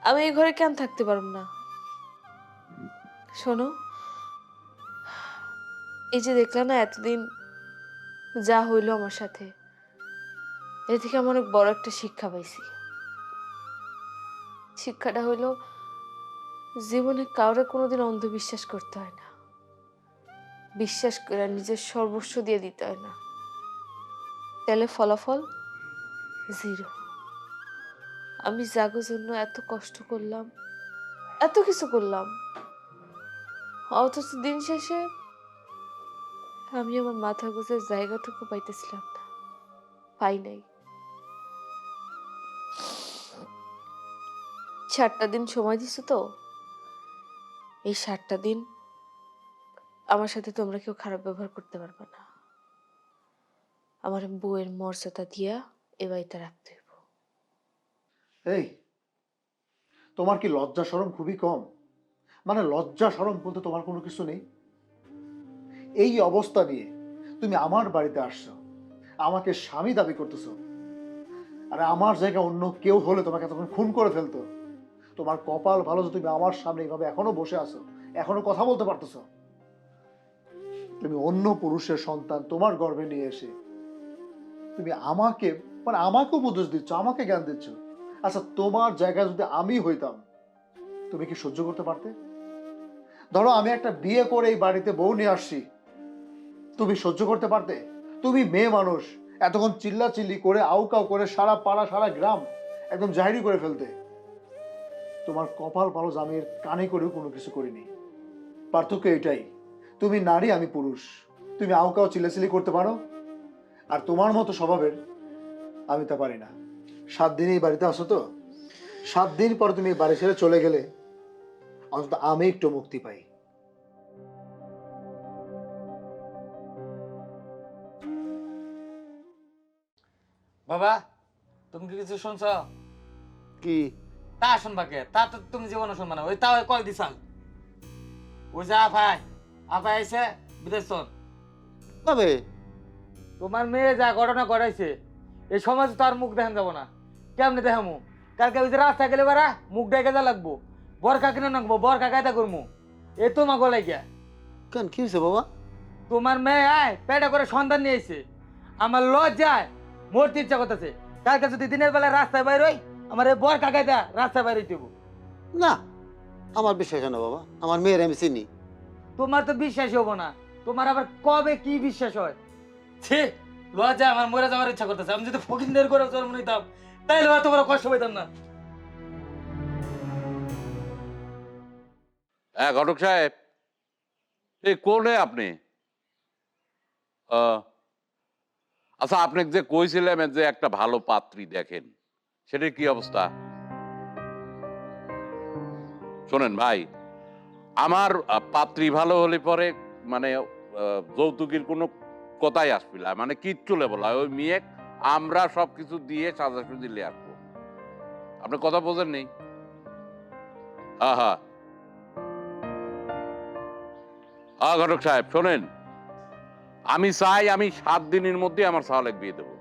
আমি এই ঘরে কেন থাকতে পারব না? শোনো, এই যে দেখলাম না এতদিন যা হইলো আমার সাথে, এ থেকে আমি অনেক বড় একটা শিক্ষা পাইছি। শিক্ষাটা হইলো জীবনে কাউরে কোনোদিন অন্ধবিশ্বাস করতে হয় না, বিশ্বাস করে নিজের সর্বস্ব দিয়ে দিতে হয় না, তাহলে ফলাফল জিরো। আমি জাগোর জন্য এত কষ্ট করলাম, এত কিছু করলাম, অথচ দিন শেষে আমি আমার মাথা গোজার জায়গাটুকু পাইতেছিলাম না, পাই নাই। 7টা দিন সময় দিছো তো, এই 7টা দিন আমার সাথে তোমরা কেউ খারাপ ব্যবহার করতে পারবে না। আমার বউয়ের মর্যাদা দিয়া এ বাড়িতে রাখতে হইব। এই, তোমার কি লজ্জা শরম খুবই কম? মানে লজ্জা শরম বলতে তোমার কোনো কিছু নেই? এই অবস্থা নিয়ে তুমি আমার বাড়িতে আসছো, আমাকে স্বামী দাবি করতেছো। আরে আমার জায়গা অন্য কেউ হলে তোমাকে তখন খুন করে ফেলতো। তোমার কপাল ভালো যে তুমি আমার সামনে এইভাবে এখনো বসে আছো, এখনো কথা বলতে পারতেছো। তুমি অন্য পুরুষের সন্তান তোমার গর্ভে নিয়ে এসে তুমি আমাকে, মানে আমাকে উপদেশ দিচ্ছ, আমাকে জ্ঞান দিচ্ছ। আচ্ছা, তোমার জায়গায় যদি আমি হইতাম, তুমি কি সহ্য করতে পারতে? ধরো আমি একটা বিয়ে করে এই বাড়িতে বউ নিয়ে আসছি, তুমি সহ্য করতে পারতে? তুমি মেয়ে মানুষ, এতক্ষণ চিল্লাচিল্লি করে আউকাউ করে সারা পাড়া সারা গ্রাম একদম জাহিরি করে ফেলতে। তোমার কপাল ভালো যে আমি এর কানে করেও কোনো কিছু করিনি। পার্থক্য এটাই, তুমি নারী, আমি পুরুষ। তুমি আউকাউ চিল্লাচিল্লি করতে পারো, আর তোমার মতো স্বভাবের আমি তা পারি না। 7 দিন এই বাড়িতে আসো তো, 7 দিন পর তুমি এই বাড়ি ছেড়ে চলে গেলে অন্তত আমি একটু মুক্তি পাই। বাবা, তুমি কি কিছু শুনছ? কি? তা শুনবা কে? তা তো তুমি জীবনে শুনবা না। ওই তা ওই কল দিছাল। ওই যে আফাই আইছে বিদেশ চল। তবে তোমার মেয়ে যা ঘটনা ঘটাইছে, এই সমাজে তো আর মুখ দেখান যাব না। কেমনে দেখামু? কালকে ওই যে রাস্তায় গেলে বারা মুখ ডেকে যা লাগবো, বরকা কিনে নাকবো, বরকা কায়দা করমু। এ তোমা গলাই গিয়া কেন, কি হয়েছে বাবা? তোমার মেয়ে আয় পেটে করে সন্তান নিয়ে আইছে। আমার লজ্জায় মরতে ইচ্ছা করতেছে। কালকে যদি দিনের বেলা রাস্তায় বাইর হই, আমার এই বরকা কায়দা রাস্তায় বাইর হইতে হইবো। না, আমার বিশ্বাস হয় না বাবা, আমার মেয়ের আমি চিনি। তোমার তো বিশ্বাস হবো না, তোমার আবার কবে কি বিশ্বাস হয়? ছি, লজ্জা আমার মরে যাওয়ার ইচ্ছা করতেছে। আমি যদি ফকিনদের করে জন্ম নিতাম, তাইলে হয়তো তোমরা কষ্ট পাইতাম না। হ্যাঁ ঘটক সাহেব, এই কোনে আপনি? আচ্ছা, আপনি যে কইছিলেন যে একটা ভালো পাত্রী দেখেন, সেটার কি অবস্থা? শোনেন ভাই, আমার পাত্রী ভালো হলে পরে মানে যৌতুকের কোনো কথাই আসবে না, মানে কিচ্ছু লেবল হয়। ওই মেয়ে আমরা সবকিছু দিয়ে সাজাসুজি লে আসবো। আপনি কথা বোঝেন নেই? হ্যাঁ ঘটক সাহেব শোনেন, আমি চাই আমি 7 দিনের মধ্যে আমার সালেক বিয়ে দেবো।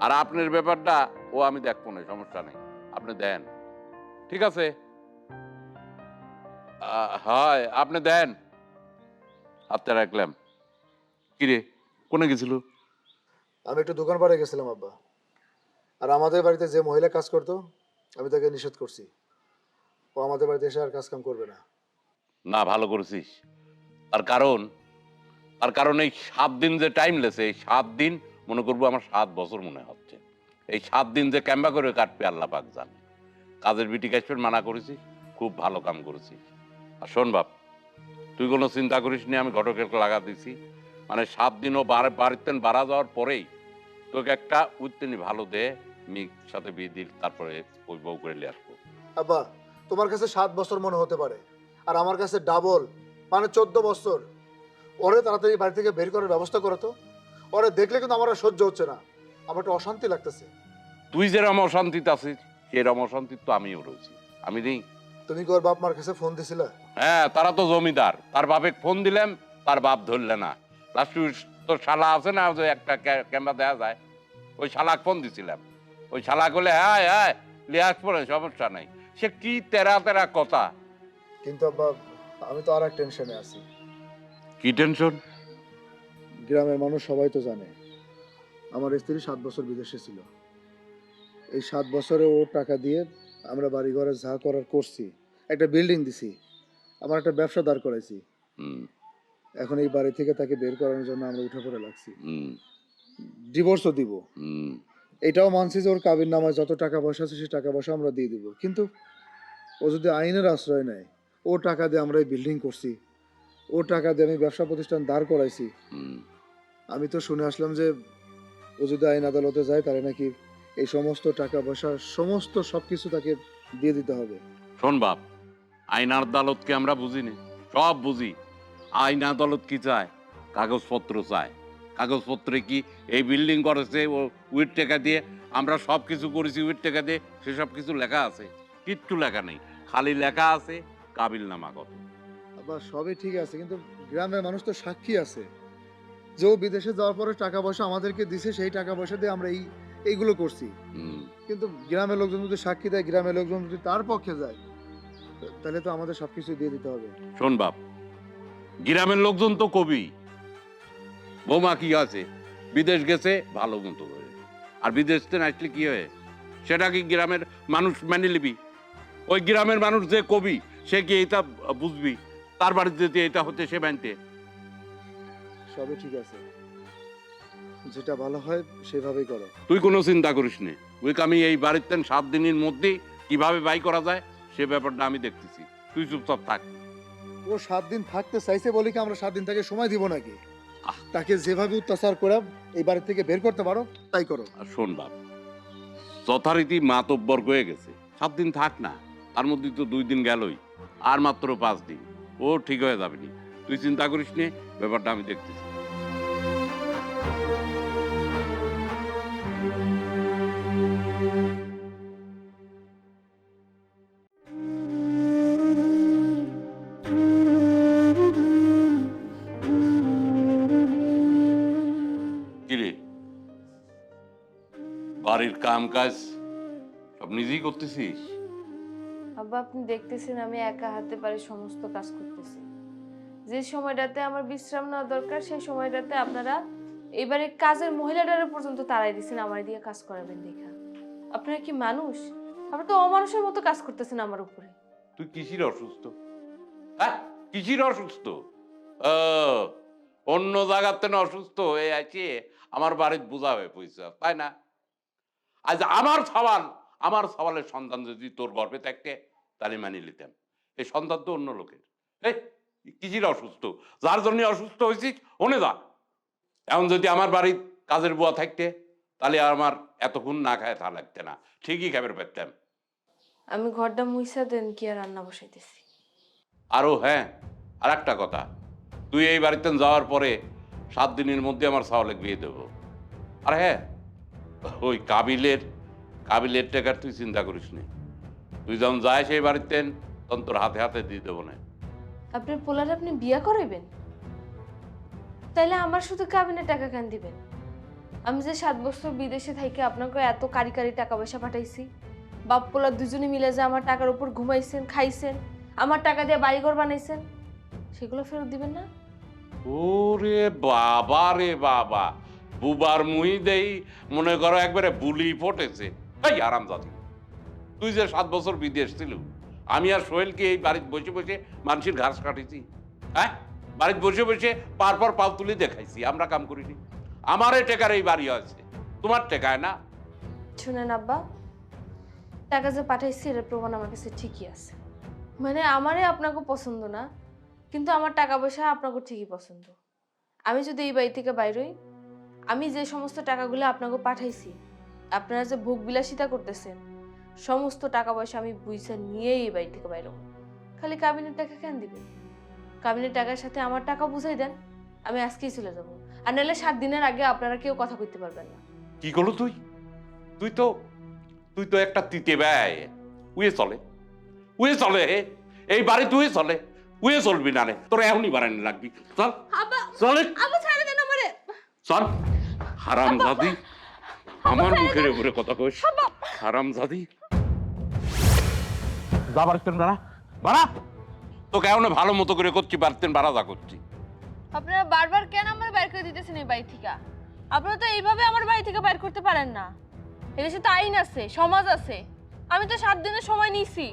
আর আপনার ব্যাপারটা ও আমি দেখবো না, সমস্যা নেই, আপনি দেন। ঠিক আছে? হয় আপনি দেন। হাতটা রাখলাম। কিরে, কোনে গেছিল? আমি একটু দোকান পাড়ে গেছিলাম আব্বা। আর আমাদের বাড়িতে যে মহিলা কাজ করতো, আমি তাকে নিষেধ করছি, ও আমাদের বাড়িতে এসে আর কাজ কাম করবে না। না, ভালো করেছিস। তার কারণ এই 7 দিন যে টাইম লেছে, এই 7 দিন মনে করবো আমার 7 বছর মনে হচ্ছে। এই 7 দিন যে ক্যাম্বা করে কাটবে আল্লাহ পাক জানে। কাজের বিটি কাশবেন মানা করেছি, খুব ভালো কাম করেছিস। আর শোন বাপ, তুই কোনো চিন্তা করিস নি, আমি ঘটকের লাগা দিছি। মানে 7 দিনও বাড়িতে বাড়া যাওয়ার পরেই তোকে একটা উত্তেনি ভালো দে, মেয়ের সাথে বিয়ে দিল, তারপরে ওই বউ করে নিয়ে আসবো। আব্বা, তোমার কাছে 7 বছর মনে হতে পারে, আর আমার কাছে ডাবল, মানে 14 বছর। ওরে তাড়াতাড়ি বাড়ি থেকে বের করার ব্যবস্থা করো তো। ওরে দেখলে কিন্তু আমার আর সহ্য হচ্ছে না, আমার একটু অশান্তি লাগতেছে। তুই যেরকম অশান্তিতে আছিস সেরকম অশান্তির তো আমিও রয়েছি। আমি নেই? তুমি কি ওর বাপ মার কাছে ফোন দিছিলে? হ্যাঁ, তারা তো জমিদার, তার বাপে ফোন দিলাম, তার বাপ ধরলে না। লাস্ট তোর শালা আছে না, যে একটা ক্যামেরা দেওয়া যায়, ওই শালাক ফোন দিছিলাম। ওই শালাক বলে হ্যাঁ হ্যাঁ লিয়াস পড়ে, সমস্যা নাই। সে কি তেরা তেরা কথা। কিন্তু আব্বা, আমি তো আর এক টেনশনে আছি। কি টেনশন? গ্রামের মানুষ সবাই তো জানে আমার স্ত্রী 7 বছর বিদেশে ছিল। এই 7 বছরে ও টাকা দিয়ে আমরা বাড়ি ঘরে যা করার করছি, একটা বিল্ডিং দিছি, আমার একটা ব্যবসা দাঁড় করাইছি। হুম এখন এই বাড়ি থেকে তাকে বের করানোর জন্য আমরা উঠে পড়ে লাগছি। হুম ডিভোর্সও দিব। হুম এটাও মানছি যে ওর কাবির নামায় যত টাকা পয়সা আছে সেই টাকা পয়সা আমরা দিয়ে দিব। কিন্তু ও যদি আইনের আশ্রয় নেয়, ও টাকা দিয়ে আমরা এই বিল্ডিং করছি, ও টাকা দিয়ে আমি ব্যবসা প্রতিষ্ঠান দাঁড় করাইছি। হুম। আমি তো শুনে আসলাম যে ও যদি আইন আদালতে যায় তাহলে নাকি এই সমস্ত টাকা পয়সা সমস্ত সবকিছু তাকে দিয়ে দিতে হবে। শোন বাপ, আইন আদালতকে আমরা বুঝিনি, সব বুঝি। আইন আদালত কি চায়? কাগজপত্র চায়। কাগজপত্রে কি এই বিল্ডিং করেছে ও উইথ টাকা দিয়ে, আমরা সব কিছু করেছি উইথ টাকা দিয়ে, সেসব কিছু লেখা আছে? কিচ্ছু লেখা নেই, খালি লেখা আছে কাবিল নামা কত। আবার সবই ঠিক আছে, কিন্তু গ্রামের মানুষ তো সাক্ষী আছে যে ও বিদেশে যাওয়ার পরে টাকা পয়সা আমাদেরকে দিছে, সেই টাকা পয়সা দিয়ে আমরা এইগুলো করছি। হুম। কিন্তু গ্রামের লোকজন যদি সাক্ষী দেয়, গ্রামের লোকজন যদি তার পক্ষে যায়, তাহলে তো আমাদের সবকিছু দিয়ে দিতে হবে। শোন বাপ, গ্রামের লোকজন তো কবি, বৌমা কি আছে, বিদেশ গেছে ভালো মতো করে, আর বিদেশ থেকে আসলে কি হয় সেটা কি গ্রামের মানুষ মেনে নিবি? ওই গ্রামের মানুষ যে কবি, সে কি এটা বুঝবি? তার বাড়িতে যে এটা হচ্ছে সে মানতে। সবই ঠিক আছে, যেটা ভালো হয় সেভাবেই করো। তুই কোনো চিন্তা করিস নে, ওই আমি এই বাড়িতে 7 দিনের মধ্যেই কিভাবে বাই করা যায় সে ব্যাপারটা আমি দেখতেছি। তুই চুপচাপ থাক। ও 7 দিন থাকতে চাইছে বলে কি আমরা 7 দিন তাকে সময় দিব নাকি? আহ। তাকে যেভাবে অত্যাচার করে এই বাড়ি থেকে বের করতে পারো তাই করো। আর শোন বাপ, যথারীতি মাতব্বর হয়ে গেছে, 7 দিন থাক না, তার মধ্যে তো 2 দিন গেলই, আর মাত্র 5 দিন, ও ঠিক হয়ে যাবে নি। তুই চিন্তা করিস নে, ব্যাপারটা আমি দেখতেছি। কিরে, বাড়ির কাম কাজ সব নিজেই করতেছিস? আব্বা, আপনি দেখতেছেন আমি একা হাতে বাড়ির সমস্ত কাজ করতেছি। যে সময়টাতে আমার বিশ্রাম নেওয়া দরকার সেই সময়টাতে আপনারা এবারে কাজের মহিলাটারে পর্যন্ত তাড়াই দিচ্ছেন আমার দিয়ে কাজ করাবেন দেখা। আপনারা কি মানুষ? আপনারা তো অমানুষের মতো কাজ করতেছেন আমার উপরে। তুই কিসির অসুস্থ? হ্যাঁ, কিসির অসুস্থ? ও, অন্য জায়গাতে না অসুস্থ হয়ে আছে, আমার বাড়িতে বোঝা হয়ে পয়সা, তাই না? আজ আমার সওয়ালের সন্তান যদি তোর গর্ভে থাকতে তাহলে মানিয়ে নিতাম। এই সন্তান তো অন্য লোকের। এই কিসির অসুস্থ? যার জন্য অসুস্থ হয়েছিস ওনে যা। এখন যদি আমার বাড়ির কাজের বুয়া থাকতে তাহলে আমার এতক্ষণ না খায় তা লাগতে না, ঠিকই খাবার পেতাম। আমি ঘরটা মুইসা দেন কি আর রান্না বসাইতেছি। আরো হ্যাঁ, আর একটা কথা, তুই এই বাড়িতে যাওয়ার পরে 7 দিনের মধ্যে আমার সাওয়ালে বিয়ে দেবো। আর হ্যাঁ, ওই কাবিলের টাকার তুই চিন্তা করিস নি। তুই যখন যায় সেই বাড়িতে তখন তোর হাতে হাতে দিয়ে দেবো না। আপনার পোলারে আপনি বিয়া করাইবেন? তাইলে আমার শুধু কাবিনের টাকা কেন দিবেন? আমি যে 7 বছর বিদেশে থাইকে আপনাকে এত কারি কারি টাকা পয়সা পাঠাইছি, বাপ পোলা দুজনে মিলে যে আমার টাকার উপর ঘুমাইছেন, খাইছেন, আমার টাকা দিয়ে বাড়িঘর বানাইছেন, সেগুলো ফেরত দিবেন না? ওরে বাবা রে বাবা, বুবার মুই দেই মনে করো একবারে বুলি ফটেছে। এই আরামজাদি, তুই যে 7 বছর বিদেশ ছিল, আমি আর সোহেলকে এই বাড়িতে বসে বসে মানুষের ঘাস কাটিছি? হ্যাঁ, বাড়িতে বসে বসে পর পাল তুলে দেখাইছি, আমরা কাম করিনি? আমারে টেকার এই বাড়ি আছে, তোমার টেকায় না। শুনেন আব্বা, টাকা যে পাঠাইছি এর প্রমাণ আমার কাছে ঠিকই আছে। মানে আমারই আপনাকে পছন্দ না, কিন্তু আমার টাকা পয়সা আপনাকে ঠিকই পছন্দ। আমি যদি এই বাড়ি থেকে বাইর হই, আমি যে সমস্ত টাকাগুলো আপনাকে পাঠাইছি, আপনারা যে ভোগ বিলাসিতা করতেছেন, সমস্ত টাকা পয়সা আমি বুঝে নিয়েই এই বাড়ি থেকে বাইর হব। খালি কাবিনের টাকা কেন দিবেন? কাবিনের টাকার সাথে আমার টাকা বুঝাই দেন, আমি আজকেই চলে যাব। আর নাহলে 7 দিনের আগে আপনারা কেউ কথা কইতে পারবেন না। কি করলো তুই? তুই তো তুই তো একটা তিতে ব্যয় উয়ে চলে, উয়ে চলে এই বাড়ি তুই চলে, উয়ে চলবি না রে, তোর এখনই বাড়ানি লাগবি। চল আব্বা, চলে আব্বা ছাড়ে দেন আমারে। চল। হারাম জাদি, আমার মুখের উপরে কথা কইস। হারাম জাদি, যা বাড়তেন বাড়া, বাড়া। তোকে এখন ভালো মতো করে করছি, বাড়তেন বাড়া যা করছি। আপনারা বারবার কেন আমার বাইর করে দিতেছেন এই বাড়ি থেকে? আপনারা তো এইভাবে আমার বাড়ি থেকে বাইর করতে পারেন না। এদেশে তো আইন আছে, সমাজ আছে। আমি তো 7 দিনের সময় নিছি।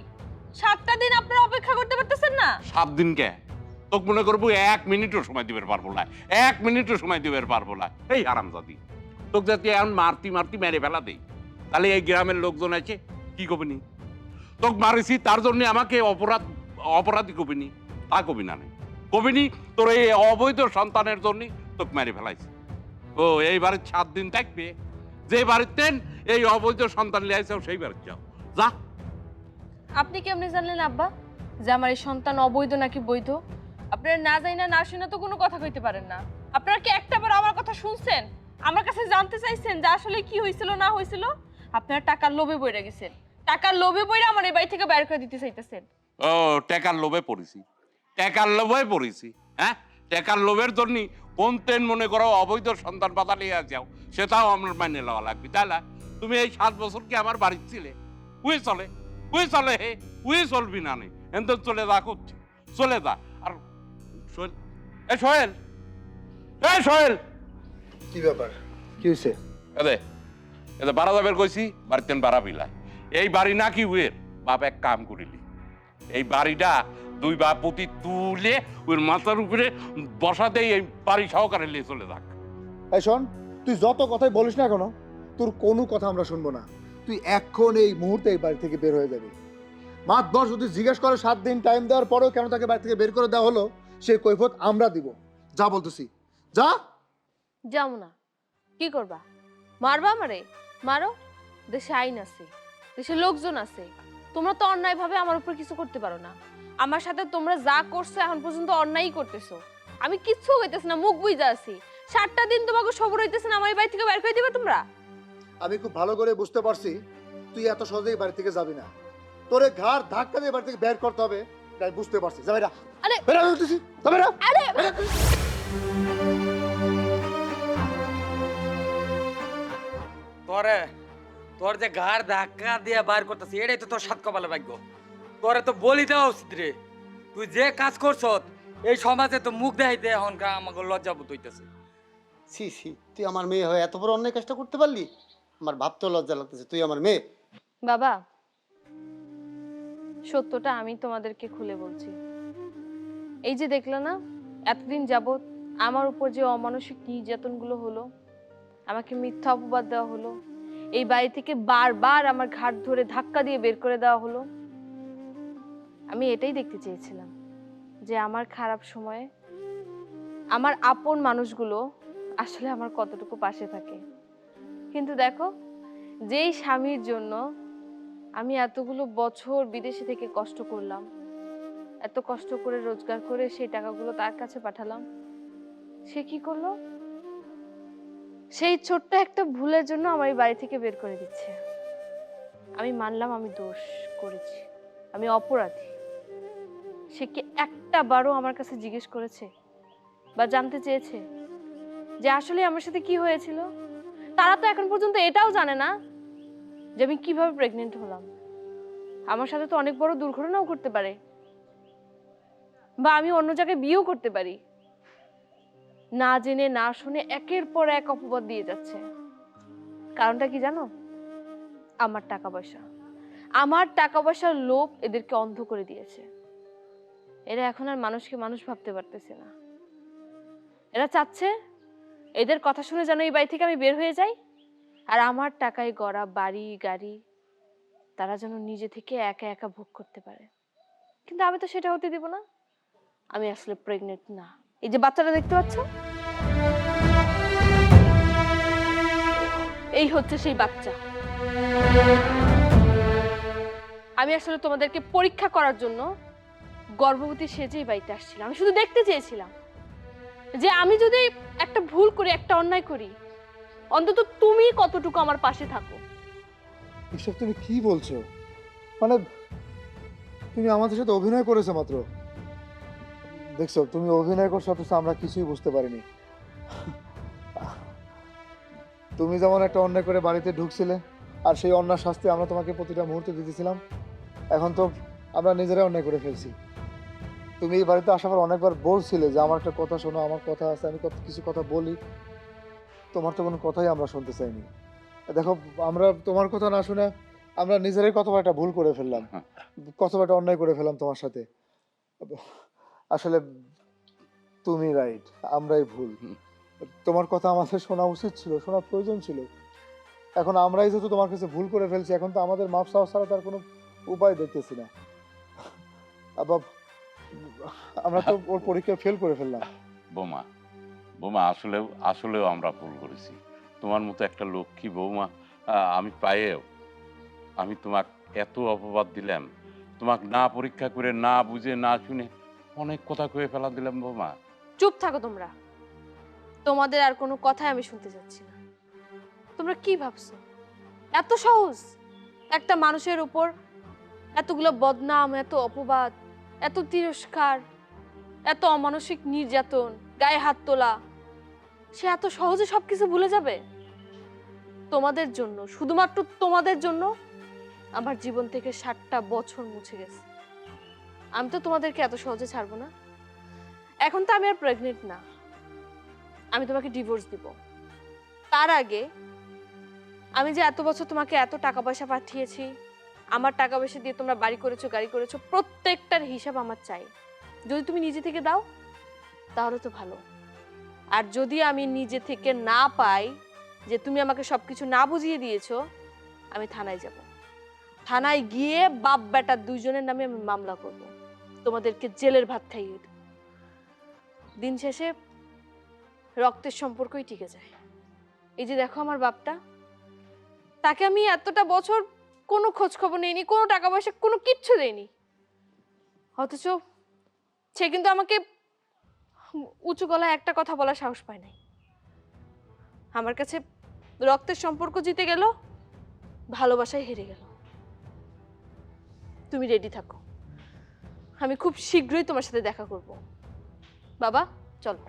7টা দিন আপনারা অপেক্ষা করতে পারতেছেন না? 7 দিন কে? তোকে মনে করবো 1 মিনিটও সময় দিবে পারবো না, 1 মিনিটও সময় দিবে পারবো না। এই হারাম জাদি, তোকে যাতে এখন মারতি মারতি মেরে ফেলা দেই, তাহলে এই গ্রামের লোকজন আছে কি কবিনি? তোকে মারিছি তার জন্য আমাকে অপরাধী কবিনি, তা কবি না নাই কবিনি। তোর এই অবৈধ সন্তানের জন্য তোকে মেরে ফেলাইছি। ও এই বাড়ির 7 দিন থাকবে, যে বাড়িতে এই অবৈধ সন্তান লিয়াইছাও সেই বাড়িতে যাও, যা। আপনি কেমনে জানলেন আব্বা যে আমার এই সন্তান অবৈধ নাকি বৈধ? আপনারা না যাই না শুনে তো কোনো কথা কইতে পারেন না। আপনারা কি একটাবার আমার কথা শুনছেন? আমার কাছে জানতে চাইছেন যে আসলে কি হয়েছিল না হয়েছিল? আপনারা টাকার লোভে পড়ে গেছেন, টাকার লোভে পড়ে আমার এই বাড়ি থেকে বের করে দিতে চাইতেছেন। ও টাকার লোভে পড়েছি, টাকার লোভে পড়েছি। হ্যাঁ, টাকার লোভের জন্য কোন ট্রেন মনে করো অবৈধ সন্তান পাতা নিয়ে যাও, সেটাও আমার মাইনে নেওয়া লাগবে, তাই না? তুমি এই 7 বছর কি আমার বাড়ির ছিলে? উই চলে, উই চলে হে, উই চলবি না নে, এনতে চলে যা করছি, চলে যা। আর সোহেল, এ সোহেল, এ সোহেল, কি ব্যাপার, কি হয়েছে? এদে এদে বাড়া যাবের কইছি, বাড়িতে বাড়া বিলাই। এই বাড়ি নাকি উয়ের বাপ এক কাম করিলি, এই বাড়িটা 2 বাপ পুতি তুলে ওর মাথার উপরে বসাতে এই বাড়ি সহকারে নিয়ে চলে যাক। এই শোন, তুই যত কথাই বলিস না কেন, তোর কোনো কথা আমরা শুনবো না। তুই এখন এই মুহূর্তে এই বাড়ি থেকে বের হয়ে যাবি। মাতবর যদি জিজ্ঞেস করে 7 দিন টাইম দেওয়ার পরেও কেন তাকে বাড়ি থেকে বের করে দেওয়া হলো, সেই কৈফিয়ত আমরা দিব। যা বলতেছি, যা। যাও না, কি করবা? মারবা আমারে? মারো, দেশে আইন আছে, দেশে লোকজন আছে। তোমরা তো অন্যায় ভাবে আমার উপর কিছু করতে পারো না। আমার সাথে তোমরা যা করছো এখন পর্যন্ত অন্যায়ই করতেছো। আমি কিচ্ছু হইতেছে না, মুখ বুইজা আছি। 7টা দিন তোমাকে সবর হইতেছে না আমার এই বাড়ি থেকে বের করে দিবা তোমরা? আমি খুব ভালো করে বুঝতে পারছি তুই এত সহজেই বাড়ি থেকে যাবি না। তোরে ঘাড় ধাক্কা দিয়ে বাড়ি থেকে বের করতে হবে, তাই বুঝতে পারছি। যাবে না, আরে বের হয়ে উঠতেছি, যাবে না। আরে তোরে তোর যে ঘাড় ধাক্কা দিয়ে বার করতেছি, এটাই তো তোর সাত কপালে ভাগ্য। তোরে তো বলি দেওয়া উচিত রে, তুই যে কাজ করছ এই সমাজে তো মুখ দেখাইতে এখন আমাকে লজ্জাবোধ হইতেছে। ছি ছি, তুই আমার মেয়ে হয়ে এত বড় অন্যায় কাজটা করতে পারলি? আমার ভাবতেও লজ্জা লাগতেছে, তুই আমার মেয়ে। বাবা, সত্যটা আমি তোমাদেরকে খুলে বলছি। এই যে দেখলে না, এতদিন যাবত আমার উপর যে অমানসিক নির্যাতনগুলো হলো, আমাকে মিথ্যা অপবাদ দেওয়া হলো, এই বাড়ি থেকে বারবার আমার ঘাট ধরে ধাক্কা দিয়ে বের করে দেওয়া হলো, আমি এটাই দেখতে চেয়েছিলাম যে আমার খারাপ সময়ে আমার আপন মানুষগুলো আসলে আমার কতটুকু পাশে থাকে। কিন্তু দেখো, যেই স্বামীর জন্য আমি এতগুলো বছর বিদেশে থেকে কষ্ট করলাম, এত কষ্ট করে রোজগার করে সেই টাকাগুলো তার কাছে পাঠালাম, সে কি করলো? সেই ছোট্ট একটা ভুলের জন্য আমার এই বাড়ি থেকে বের করে দিচ্ছে। আমি মানলাম আমি দোষ করেছি, আমি অপরাধী। সে কি একটা বারও আমার কাছে জিজ্ঞেস করেছে বা জানতে চেয়েছে যে আসলে আমার সাথে কি হয়েছিল? তারা তো এখন পর্যন্ত এটাও জানে না যে আমি কিভাবে প্রেগনেন্ট হলাম। আমার সাথে তো অনেক বড় দুর্ঘটনাও ঘটতে পারে, বা আমি অন্য জায়গায় বিয়েও করতে পারি। না জেনে না শুনে একের পর এক অপবাদ দিয়ে যাচ্ছে। কারণটা কি জানো? আমার টাকা পয়সা। আমার টাকা পয়সার লোভ এদেরকে অন্ধ করে দিয়েছে। এরা এখন আর মানুষকে মানুষ ভাবতে পারতেছে না। এরা চাচ্ছে এদের কথা শুনে যেন এই বাড়ি থেকে আমি বের হয়ে যাই, আর আমার টাকায় গড়া বাড়ি গাড়ি তারা যেন নিজে থেকে একা একা ভোগ করতে পারে। কিন্তু আমি তো সেটা হতে দিব না। আমি আসলে প্রেগনেন্ট না। এই যে বাচ্চাটা দেখতে পাচ্ছ, এই হচ্ছে সেই বাচ্চা। আমি আসলে তোমাদেরকে পরীক্ষা করার জন্য গর্ভবতী সেজেই বাড়িতে আসছিলাম। আমি শুধু দেখতে চেয়েছিলাম যে আমি যদি একটা ভুল করি, একটা অন্যায় করি, অন্তত তুমি কতটুকু আমার পাশে থাকো। এসব তুমি কি বলছো? মানে তুমি আমাদের সাথে অভিনয় করেছো মাত্র। দেখছো তুমি অভিনয় করছো, অথচ আমরা কিছুই বুঝতে পারিনি। তুমি যেমন একটা অন্যায় করে বাড়িতে ঢুকছিলে, আর সেই অন্যায় শাস্তি আমরা তোমাকে প্রতিটা মুহূর্তে দিতেছিলাম। এখন তো আমরা নিজেরাই অন্যায় করে ফেলছি। তুমি এই বাড়িতে আসার পর অনেকবার বলছিলে যে আমার একটা কথা শোনো, আমার কথা আছে, আমি কিছু কথা বলি। তোমার তো কোনো কথাই আমরা শুনতে চাইনি। দেখো, আমরা তোমার কথা না শুনে আমরা নিজেরাই কত বড় একটা ভুল করে ফেললাম, কত বড় একটা অন্যায় করে ফেললাম তোমার সাথে। আসলে তুমি রাইট, আমরাই ভুল। তোমার কথা আমাদের শোনা উচিত ছিল, শোনা প্রয়োজন ছিল। এখন আমরাই যেহেতু তোমার কাছে ভুল করে ফেলছি, এখন তো আমাদের মাপ চাওয়া ছাড়া তার কোনো উপায় দেখতেছি না। আবার আমরা তো ওর পরীক্ষায় ফেল করে ফেললাম। বৌমা, বৌমা আসলেও আমরা ভুল করেছি। তোমার মতো একটা লক্ষ্মী বৌমা আমি পাইও আমি তোমাকে এত অপবাদ দিলাম, তোমাকে না পরীক্ষা করে, না বুঝে, না শুনে অনেক কথা কয়ে ফেলা দিলাম বৌমা। চুপ থাকো তোমরা। তোমাদের আর কোনো কথাই আমি শুনতে চাচ্ছি না। তোমরা কি ভাবছো এত সহজ একটা মানুষের উপর এতগুলো বদনাম, এত অপবাদ, এত তিরস্কার, এত অমানসিক নির্যাতন, গায়ে হাত তোলা, সে এত সহজে সবকিছু ভুলে যাবে? তোমাদের জন্য, শুধুমাত্র তোমাদের জন্য আমার জীবন থেকে 60টা বছর মুছে গেছে। আমি তো তোমাদেরকে এত সহজে ছাড়বো না। এখন তো আমি আর প্রেগনেন্ট না, আমি তোমাকে ডিভোর্স দিব। তার আগে আমি যে এত বছর তোমাকে এত টাকা পয়সা পাঠিয়েছি, আমার টাকা পয়সা দিয়ে তোমরা বাড়ি করেছো, গাড়ি করেছো, প্রত্যেকটার হিসাব আমার চাই। যদি তুমি নিজে থেকে দাও তাহলে তো ভালো, আর যদি আমি নিজে থেকে না পাই, যে তুমি আমাকে সবকিছু না বুঝিয়ে দিয়েছো, আমি থানায় যাব। থানায় গিয়ে বাপ বেটা দুইজনের নামে আমি মামলা করব, তোমাদেরকে জেলের ভাত খাইয়ে দেব। দিন শেষে রক্তের সম্পর্কই টিকে যায়। এই যে দেখো আমার বাপটা, তাকে আমি এতটা বছর কোনো খোঁজ খবর নেইনি, কোনো টাকা পয়সা, কোনো কিচ্ছু দেয়নি, অথচ সে কিন্তু আমাকে উঁচু গলায় একটা কথা বলার সাহস পায় নাই। আমার কাছে রক্তের সম্পর্ক জিতে গেল, ভালোবাসায় হেরে গেল। তুমি রেডি থাকো, আমি খুব শীঘ্রই তোমার সাথে দেখা করব। বাবা চলো।